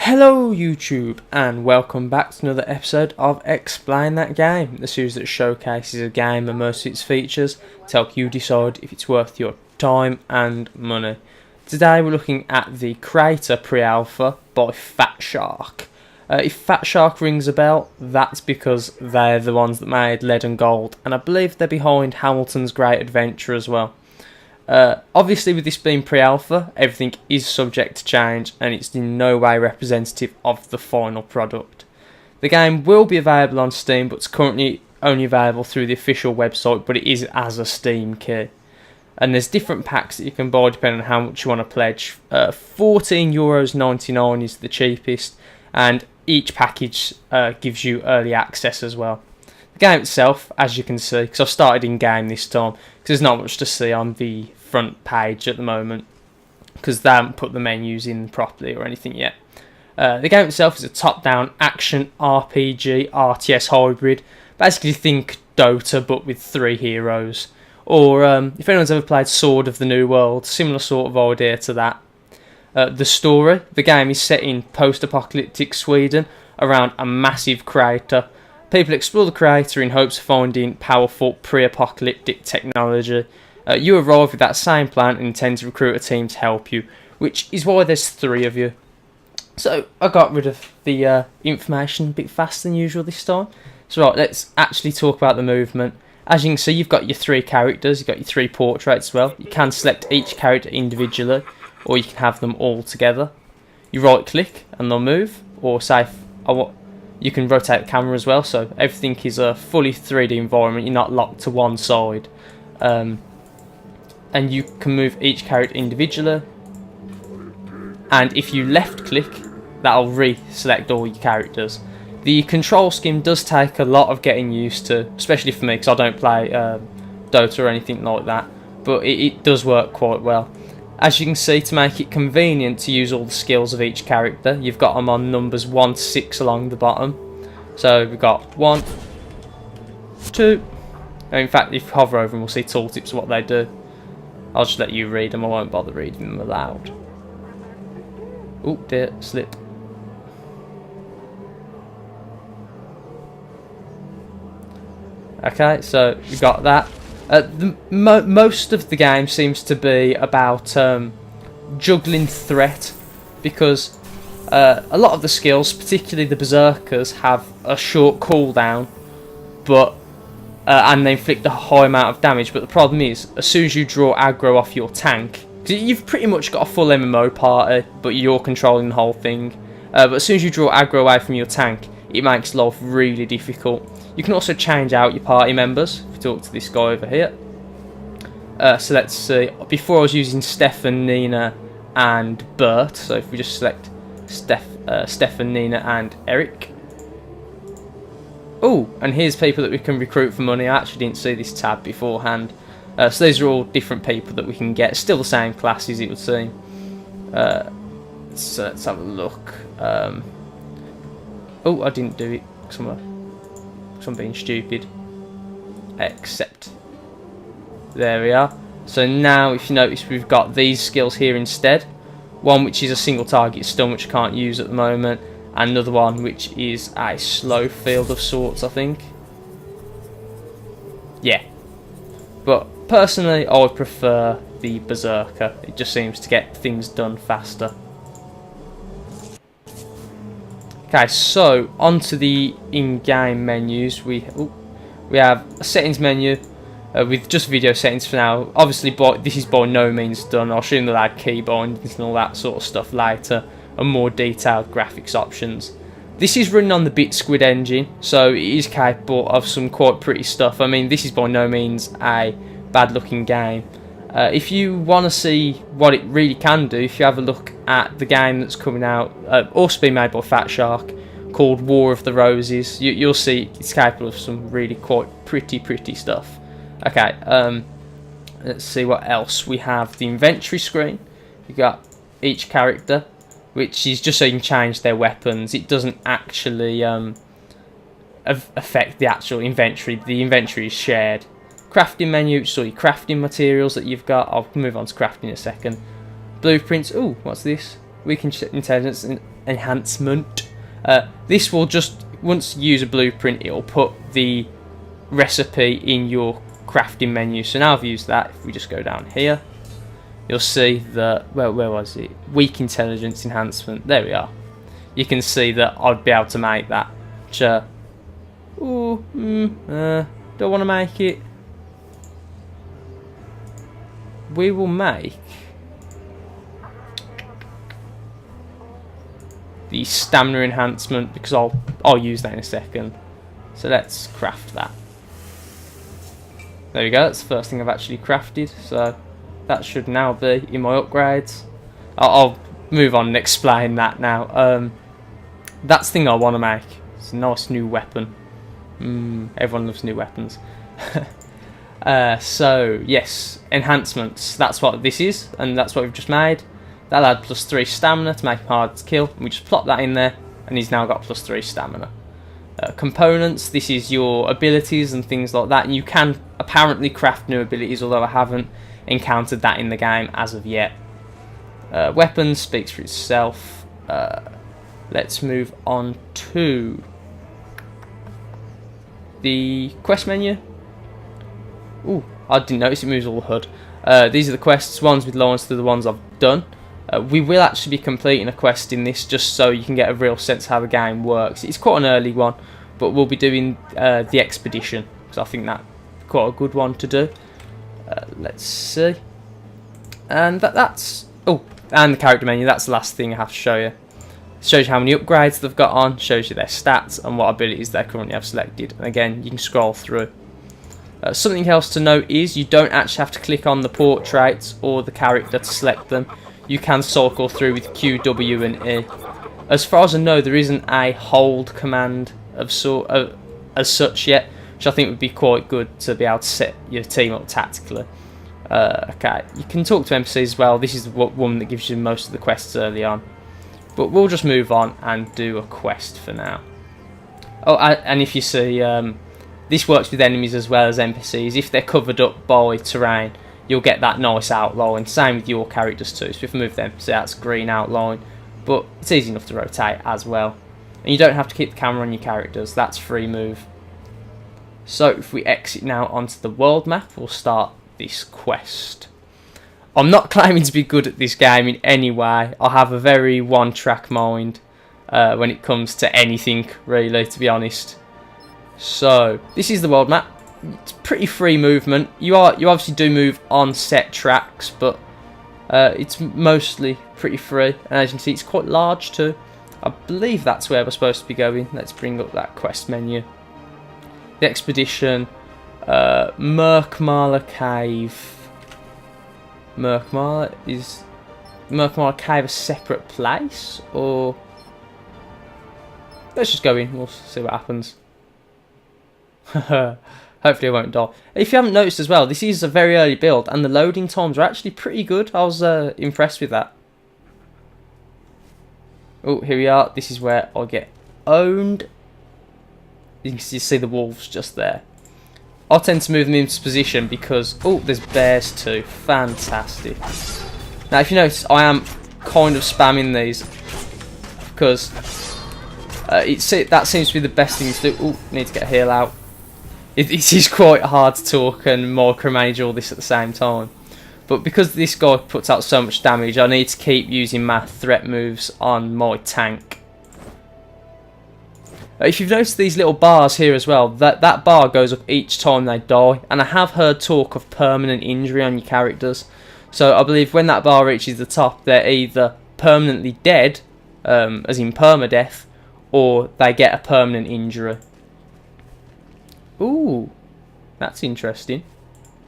Hello YouTube and welcome back to another episode of Explain That Game, the series that showcases a game and most of its features to help you decide if it's worth your time and money. Today we're looking at the Krater pre-alpha by Fat Shark. If Fat Shark rings a bell, that's because they're the ones that made Lead and Gold, and I believe they're behind Hamilton's Great Adventure as well. Obviously with this being pre-alpha, everything is subject to change and it's in no way representative of the final product. The game will be available on Steam, but it's currently only available through the official website, but it is as a Steam key. And there's different packs that you can buy depending on how much you want to pledge. €14.99 is the cheapest, and each package gives you early access as well. The game itself, as you can see, because I've started in game this time, because there's not much to see on the front page at the moment, because they haven't put the menus in properly or anything yet. The game itself is a top-down action RPG RTS hybrid. Basically think Dota but with 3 heroes. Or if anyone's ever played Sword of the New World, similar sort of idea to that. The story, the game is set in post-apocalyptic Sweden around a massive crater. People explore the crater in hopes of finding powerful pre-apocalyptic technology. You arrive with that same plan and intend to recruit a team to help you, which is why there's 3 of you. So I got rid of the information a bit faster than usual this time. So right, let's actually talk about the movement. As you can see, you've got your 3 characters, you've got your 3 portraits as well. You can select each character individually, or you can have them all together. You right click and they'll move, or say you can rotate the camera as well, so everything is a fully 3D environment, you're not locked to one side. And you can move each character individually, and if you left click, that'll re-select all your characters. The control scheme does take a lot of getting used to, especially for me because I don't play Dota or anything like that, but it does work quite well. As you can see, to make it convenient to use all the skills of each character, you've got them on numbers 1 to 6 along the bottom. So we've got 1, 2, and in fact if you hover over them we'll see tooltips of what they do. I'll just let you read them, I won't bother reading them aloud. Oh dear, slip. Okay, so we've got that. Most of the game seems to be about juggling threat, because a lot of the skills, particularly the berserkers, have a short cooldown, but and they inflict a high amount of damage. But the problem is, as soon as you draw aggro off your tank, because you've pretty much got a full MMO party, but you're controlling the whole thing. But as soon as you draw aggro away from your tank, it makes life really difficult. You can also change out your party members. If you talk to this guy over here. So let's see. Before I was using Stefan, Nina, and Bert. So if we just select Stefan, Nina, and Eric. Oh, and here's people that we can recruit for money. I actually didn't see this tab beforehand. So these are all different people that we can get. Still the same classes, it would seem. So let's have a look. Oh, I didn't do it because I'm being stupid. Accept. There we are. So now, if you notice, we've got these skills here instead. One which is a single target stun, which I can't use at the moment. And another one which is a slow field of sorts, I think. Yeah. But personally, I would prefer the berserker. It just seems to get things done faster. Okay, so onto the in-game menus. We have a settings menu with just video settings for now. Obviously, this is by no means done. I'll show you the add key bindings and all that sort of stuff later, and more detailed graphics options. This is running on the BitSquid engine, so it is capable of some quite pretty stuff. I mean, this is by no means a bad-looking game. If you want to see what it really can do, if you have a look at the game that's coming out, also being made by Fat Shark, called War of the Roses, you'll see it's capable of some really quite pretty stuff. Okay, let's see what else. We have the inventory screen. You've got each character, which is just so you can change their weapons. It doesn't actually affect the actual inventory. The inventory is shared. Crafting menu, which is all your crafting materials that you've got. I'll move on to crafting in a second. Blueprints. Ooh, what's this? weak intelligence enhancement. This will just, once you use a blueprint, it'll put the recipe in your crafting menu. So now I've used that. If we just go down here, you'll see that, where was it? Weak intelligence enhancement. There we are. You can see that I'd be able to make that. Which, don't want to make it. We will make the stamina enhancement, because I'll use that in a second. So let's craft that. There we go. That's the first thing I've actually crafted. So that should now be in my upgrades. I'll move on and explain that now. That's the thing I want to make. It's a nice new weapon. Everyone loves new weapons. So yes, enhancements. That's what this is, and that's what we've just made. That'll add +3 stamina to make him hard to kill. And we just plop that in there, and he's now got +3 stamina. Components. This is your abilities and things like that. And you can apparently craft new abilities, although I haven't encountered that in the game as of yet. Weapons speaks for itself. Let's move on to the quest menu. Ooh, I didn't notice it moves all the HUD. These are the quests, ones with lines to the ones I've done. We will actually be completing a quest in this, just so you can get a real sense of how the game works. It's quite an early one, but we'll be doing the expedition, because I think that's quite a good one to do. Let's see. And that's... Oh, and the character menu, that's the last thing I have to show you. It shows you how many upgrades they've got on, shows you their stats and what abilities they currently have selected. And again, you can scroll through. Something else to note is you don't actually have to click on the portraits or the character to select them. You can cycle through with Q, W and E. As far as I know, there isn't a hold command of as such yet, which I think would be quite good to be able to set your team up tactically. Okay, you can talk to NPCs as well. This is the one that gives you most of the quests early on. But we'll just move on and do a quest for now. Oh, and if you see, this works with enemies as well as NPCs. If they're covered up by terrain, you'll get that nice outline. Same with your characters too. So if we move them, see that's green outline. But it's easy enough to rotate as well. And you don't have to keep the camera on your characters. That's free move. So if we exit now onto the world map, we'll start this quest. I'm not claiming to be good at this game in any way. I have a very one-track mind when it comes to anything, really, to be honest. So this is the world map. It's pretty free movement. You obviously do move on set tracks, but it's mostly pretty free. And as you can see, it's quite large too. I believe that's where we're supposed to be going. Let's bring up that quest menu. The expedition, Merkmaler Cave. Merkmaler Cave a separate place, or let's just go in. We'll see what happens. Hopefully I won't die. If you haven't noticed as well, this is a very early build and the loading times are actually pretty good. I was impressed with that. Oh, here we are. This is where I get owned. You can see the wolves just there. I tend to move them into position because... Oh, there's bears too. Fantastic. Now, if you notice, I am kind of spamming these because that seems to be the best thing to do. Oh, need to get a heal out. It is quite hard to talk and micromanage all this at the same time. But because this guy puts out so much damage, I need to keep using my threat moves on my tank. If you've noticed these little bars here as well, that bar goes up each time they die. And I have heard talk of permanent injury on your characters. So I believe when that bar reaches the top, they're either permanently dead, as in permadeath, or they get a permanent injury. Ooh, that's interesting.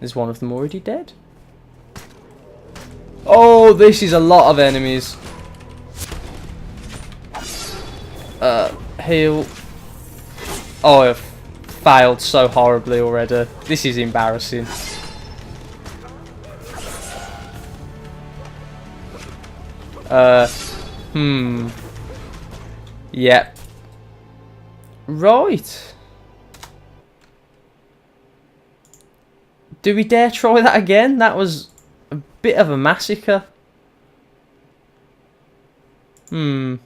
Is one of them already dead? Oh, this is a lot of enemies. Heal. Oh, I've failed so horribly already. This is embarrassing. Yep. Right. Do we dare try that again? That was a bit of a massacre. Oh,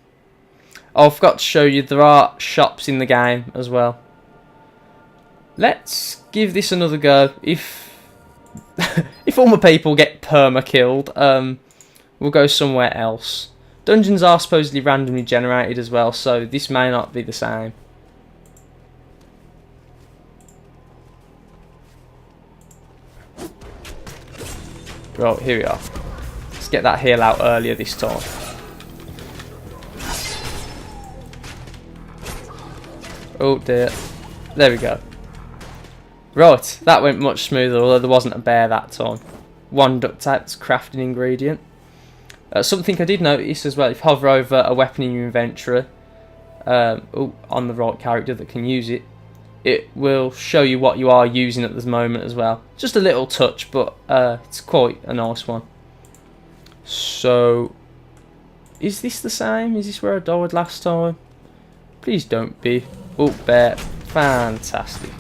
I forgot to show you, there are shops in the game as well. Let's give this another go. If if all my people get perma-killed, we'll go somewhere else. Dungeons are supposedly randomly generated as well, so this may not be the same. Right, here we are. Let's get that heal out earlier this time. Oh dear. There we go. Right, that went much smoother, although there wasn't a bear that time. 1 duct tape, that's a crafting ingredient. Something I did notice as well, if you hover over a weapon in your inventory, on the right character that can use it, it will show you what you are using at this moment as well. Just a little touch, but it's quite a nice one. So, is this the same? Is this where I died last time? Please don't be. Oh, bear. Fantastic.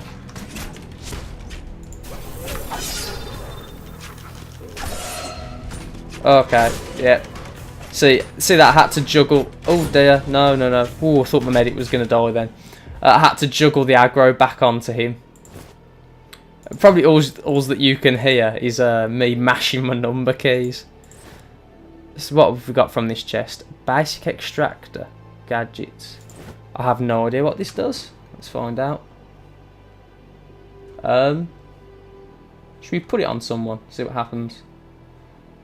Okay, yeah. See that I had to juggle. Oh dear, no. Oh, I thought my medic was going to die then. I had to juggle the aggro back onto him. Probably all that you can hear is me mashing my number keys. So what have we got from this chest? Basic extractor. Gadgets. I have no idea what this does. Let's find out. Should we put it on someone? See what happens.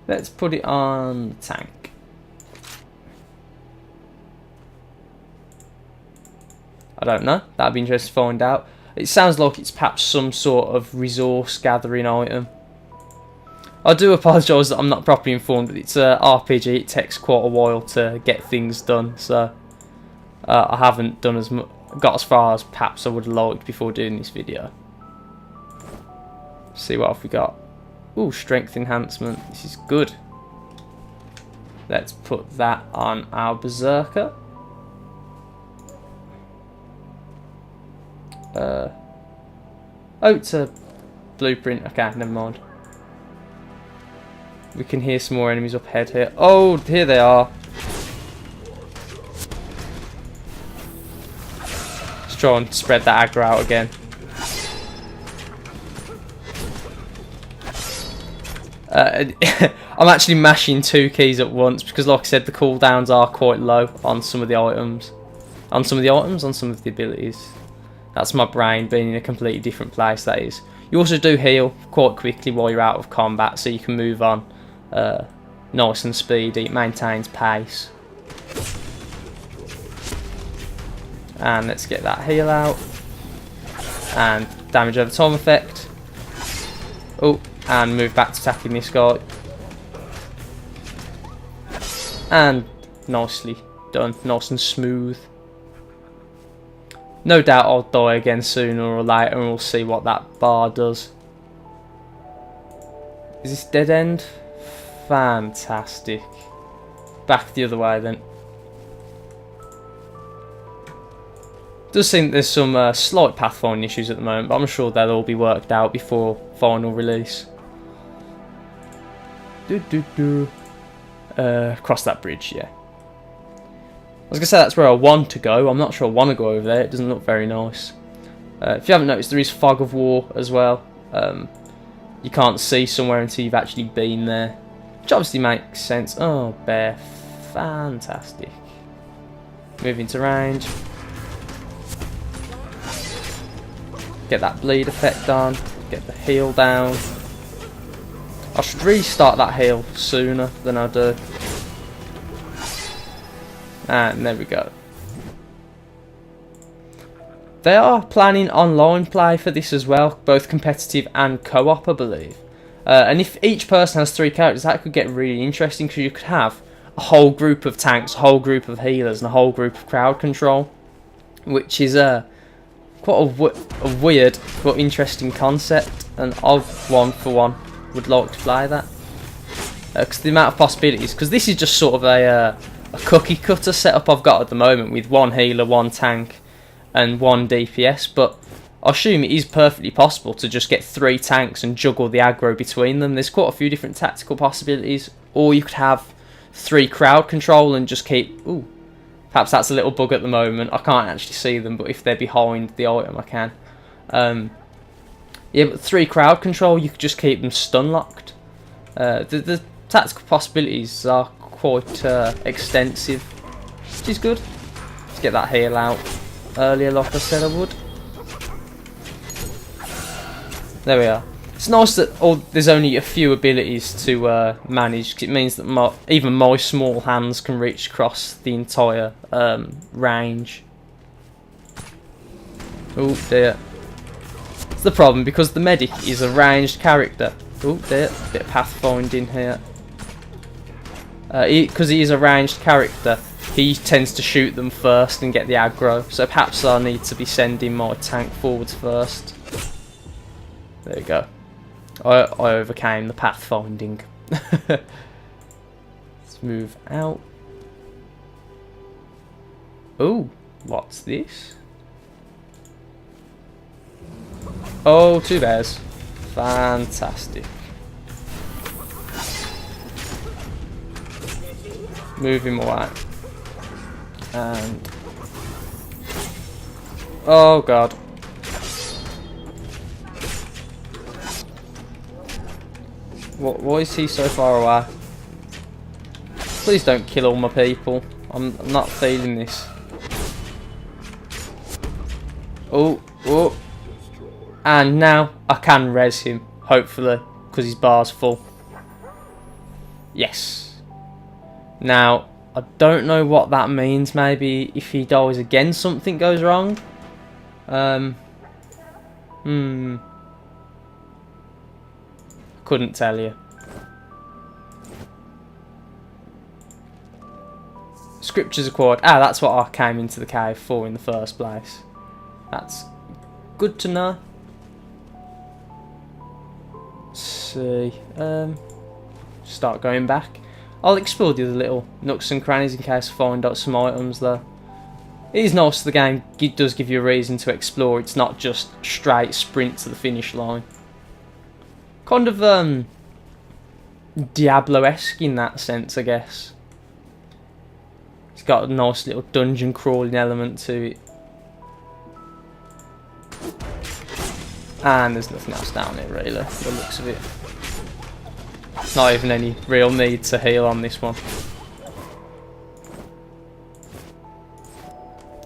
Let's put it on the tank. I don't know. That'd be interesting to find out. It sounds like it's perhaps some sort of resource gathering item. I do apologise that I'm not properly informed, but it's a RPG. It takes quite a while to get things done, so I haven't done got as far as perhaps I would have liked before doing this video. See what have we got. Ooh, strength enhancement. This is good. Let's put that on our berserker. Oh, it's a blueprint. Okay, never mind. We can hear some more enemies up ahead here. Oh, here they are. Let's try and spread that aggro out again. I'm actually mashing 2 keys at once because, like I said, the cooldowns are quite low on some of the items. On some of the abilities. That's my brain being in a completely different place, that is. You also do heal quite quickly while you're out of combat, so you can move on nice and speedy. It maintains pace. And let's get that heal out. And damage over time effect. Oh, and move back to attacking this guy. And nicely done, nice and smooth. No doubt I'll die again sooner or later, and we'll see what that bar does. Is this dead end? Fantastic. Back the other way then. Does seem there's some slight pathfinding issues at the moment, but I'm sure they'll all be worked out before final release. Cross that bridge, yeah. I was going to say that's where I want to go. I'm not sure I want to go over there. It doesn't look very nice. If you haven't noticed, there is fog of war as well. You can't see somewhere until you've actually been there. Which obviously makes sense. Oh, bear. Fantastic. Moving to range. Get that bleed effect on. Get the heal down. I should restart that heal sooner than I do. And there we go. They are planning online play for this as well, both competitive and co-op, I believe. And if each person has 3 characters, that could get really interesting, because you could have a whole group of tanks, a whole group of healers, and a whole group of crowd control, which is quite a weird but interesting concept, and I, for one, would like to play that. Because the amount of possibilities, because this is just sort of a cookie cutter setup I've got at the moment, with 1 healer, 1 tank, and 1 DPS, but I assume it is perfectly possible to just get 3 tanks and juggle the aggro between them. There's quite a few different tactical possibilities, or you could have 3 crowd control and just keep... Ooh, perhaps that's a little bug at the moment. I can't actually see them, but if they're behind the item, I can. Yeah, but 3 crowd control, you could just keep them stun locked. The tactical possibilities are quite extensive, which is good. Let's get that heal out earlier, like I said I would. There we are. It's nice that there's only a few abilities to manage, 'cause it means that even my small hands can reach across the entire range. Oh dear. It's the problem, because the medic is a ranged character. Oh dear, bit of pathfinding here. Because he is a ranged character, he tends to shoot them first and get the aggro. So perhaps I need to be sending my tank forwards first. There you go. I overcame the pathfinding. Let's move out. Oh, what's this? Oh, 2 bears. Fantastic. Move him away. And... oh god. Why is he so far away? Please don't kill all my people. I'm not feeling this. Oh, oh. And now I can res him, hopefully, because his bar's full. Yes. Now, I don't know what that means. Maybe if he dies again, something goes wrong. Couldn't tell you. Scriptures acquired. Ah, that's what I came into the cave for in the first place. That's good to know. Let's see. Start going back. I'll explore the other little nooks and crannies in case I find out some items though. It is nice the game does give you a reason to explore. It's not just straight sprint to the finish line. Kind of Diablo-esque in that sense, I guess. It's got a nice little dungeon crawling element to it. And there's nothing else down here really, by the looks of it. Not even any real need to heal on this one.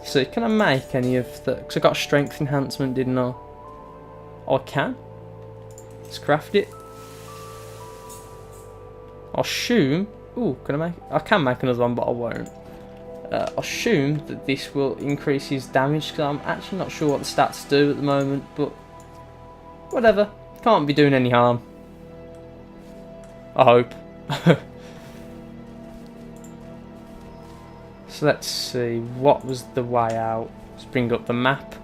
So can I make any of the... because I got strength enhancement, didn't I? I can. Let's craft it. I'll assume... ooh, can I make... I can make another one, but I won't. I'll assume that this will increase his damage, because I'm actually not sure what the stats do at the moment, but... whatever. Can't be doing any harm. I hope. So let's see, what was the way out? Let's bring up the map.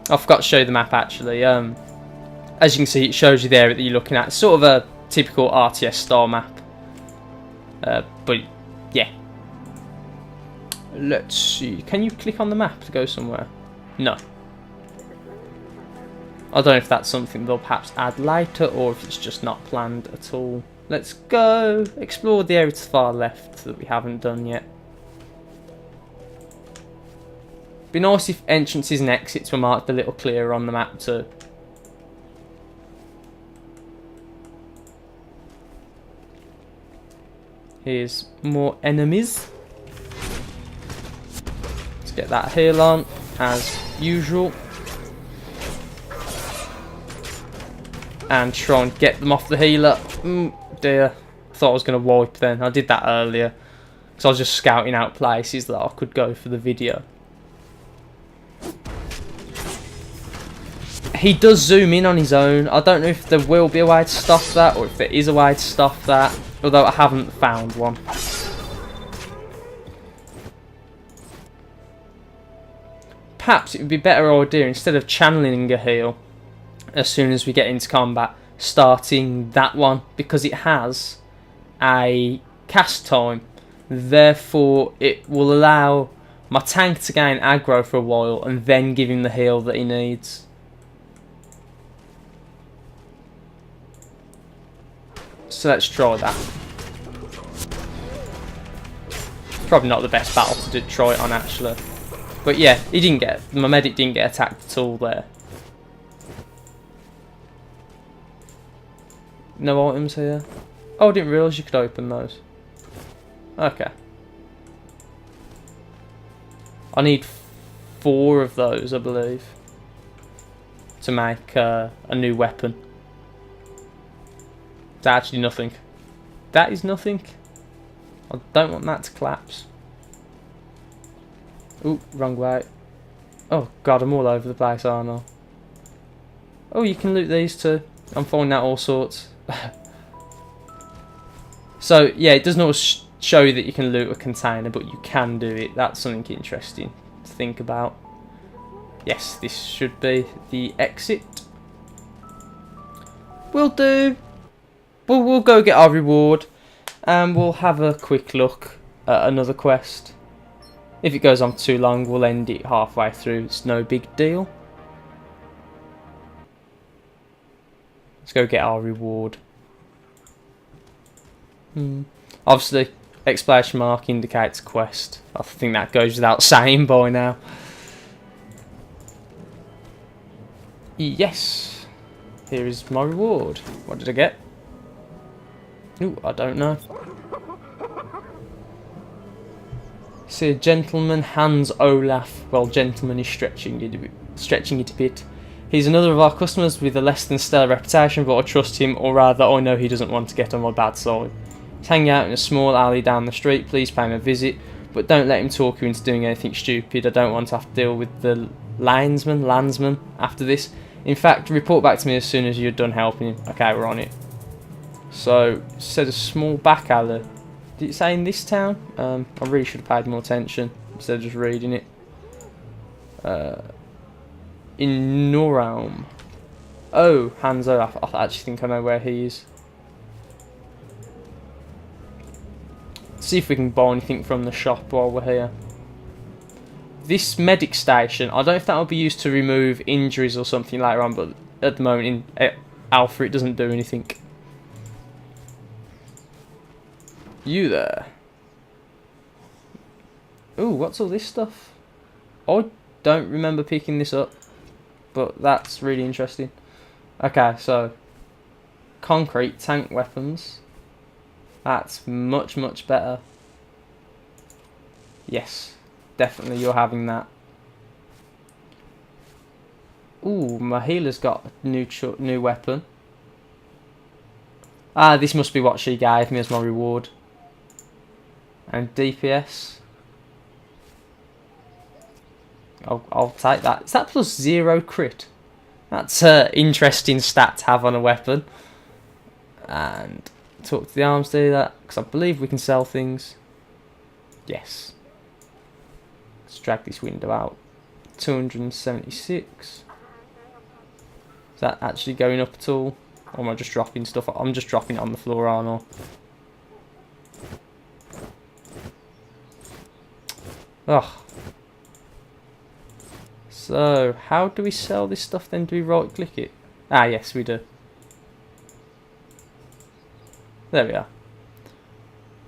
I forgot to show you the map actually. As you can see, it shows you there that you're looking at. It's sort of a typical RTS style map. But yeah. Let's see, can you click on the map to go somewhere? No. I don't know if that's something they'll perhaps add later or if it's just not planned at all. Let's go explore the area to the far left that we haven't done yet. Be nice if entrances and exits were marked a little clearer on the map too. Here's more enemies. Let's get that heal on as usual. And try and get them off the healer. Dear. I thought I was going to wipe then. I did that earlier. Because I was just scouting out places that I could go for the video. He does zoom in on his own. I don't know if there will be a way to stop that. Or if there is a way to stop that. Although I haven't found one. Perhaps it would be a better idea, instead of channeling a heal as soon as we get into combat, starting that one, because it has a cast time, therefore it will allow my tank to gain aggro for a while and then give him the heal that he needs. So let's try that. probably not the best battle to try it on actually. But yeah, my medic didn't get attacked at all there. No items here. Oh, I didn't realise you could open those. Okay. I need 4 of those, I believe, to make a new weapon. It's actually nothing. That is nothing. I don't want that to collapse. Ooh, wrong way. Oh god, I'm all over the place, aren't I? Oh, you can loot these too. I'm finding out all sorts. So, yeah, it doesn't always show you that you can loot a container, but you can do it. That's something interesting to think about. Yes, this should be the exit. We'll do. We'll go get our reward, and we'll have a quick look at another quest. If it goes on too long, we'll end it halfway through. It's no big deal. Let's go get our reward. Obviously, exclamation mark indicates quest. I think that goes without saying by now. Yes. Here is my reward. What did I get? Ooh, I don't know. See a gentleman hands Olaf while gentleman is stretching it a bit. He's another of our customers with a less than stellar reputation, but I trust him, or rather I know he doesn't want to get on my bad side. He's hanging out in a small alley down the street. Please pay him a visit, but don't let him talk you into doing anything stupid. I don't want to have to deal with the landsman after this. In fact, report back to me as soon as you're done helping him. Okay, we're on it. So, it said a small back alley. Did it say in this town? I really should have paid more attention instead of just reading it. In Noraum. Oh, Hans Olaf. I actually think I know where he is. See if we can buy anything from the shop while we're here. This medic station, I don't know if that will be used to remove injuries or something later on, but at the moment in Alpha it doesn't do anything. You there? Ooh, what's all this stuff? I don't remember picking this up, but that's really interesting. Okay, so concrete tank weapons. That's much, much better. Yes, definitely you're having that. Ooh, my healer's got a new weapon. Ah, this must be what she gave me as my reward. And DPS. I'll take that. Is that plus 0 crit? That's an interesting stat to have on a weapon. And talk to the arms dealer, because I believe we can sell things. Yes. Let's drag this window out. 276. Is that actually going up at all? Or am I just dropping stuff? I'm just dropping it on the floor, aren't I? Ugh. So, how do we sell this stuff then? Do we right click it? Ah, yes, we do. There we are.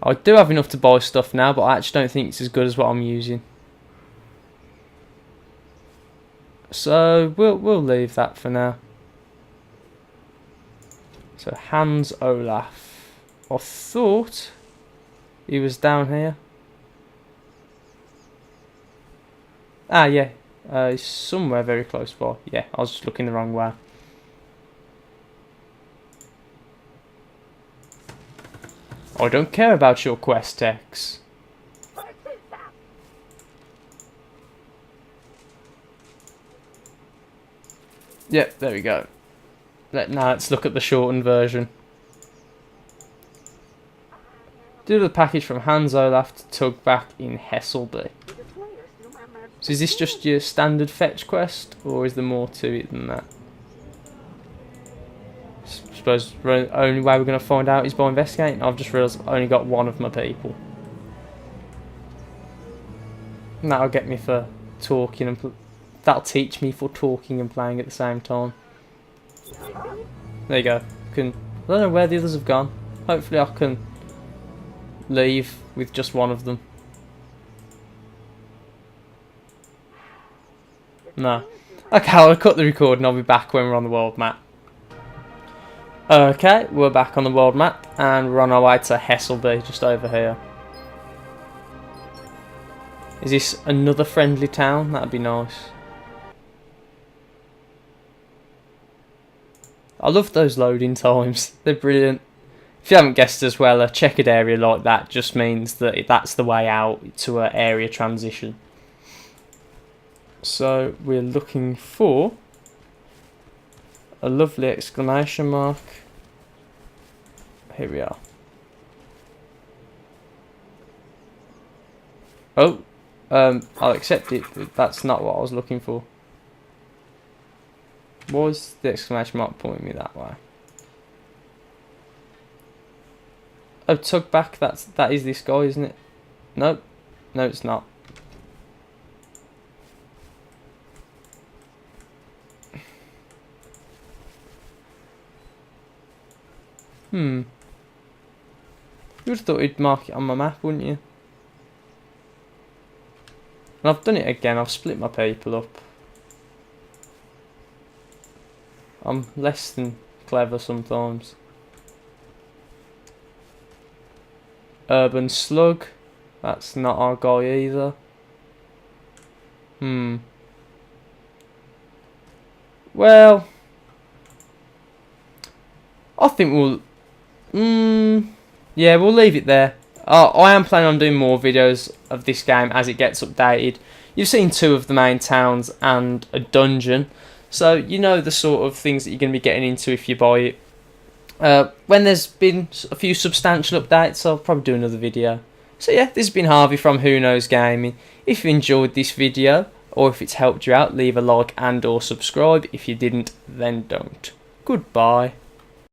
I do have enough to buy stuff now, but I actually don't think it's as good as what I'm using. So, we'll leave that for now. So, Hans Olaf. I thought he was down here. Ah, yeah. He's somewhere very close by. Yeah, I was just looking the wrong way. I don't care about your quest, Tex. Yep, there we go. Now let's look at the shortened version. Do the package from Hans Olaf to Tug back in Hesselby. So is this just your standard fetch quest, or is there more to it than that? I suppose the only way we're going to find out is by investigating. I've just realised I've only got one of my people. And that'll get me for talking and that'll teach me for talking and playing at the same time. There you go. I don't know where the others have gone. Hopefully I can leave with just one of them. No. Okay, I'll cut the record and I'll be back when we're on the world map. Okay, we're back on the world map and we're on our way to Hesselby, just over here. Is this another friendly town? That'd be nice. I love those loading times. They're brilliant. If you haven't guessed as well, a checkered area like that just means that that's the way out to an area transition. So we're looking for a lovely exclamation mark. Here we are. Oh, I'll accept it, but that's not what I was looking for. Was the exclamation mark pointing me that way? Oh, tug back. That is this guy, isn't it? Nope. No, it's not. You would have thought he'd mark it on my map, wouldn't you? And I've done it again. I've split my people up. I'm less than clever sometimes. Urban Slug. That's not our guy either. Well, I think we'll... yeah, we'll leave it there. I am planning on doing more videos of this game as it gets updated. You've seen 2 of the main towns and a dungeon, so you know the sort of things that you're going to be getting into if you buy it. When there's been a few substantial updates, I'll probably do another video. So yeah, this has been Harvey from WhoKnowsGaming. If you enjoyed this video, or if it's helped you out, leave a like and or subscribe. If you didn't, then don't. Goodbye.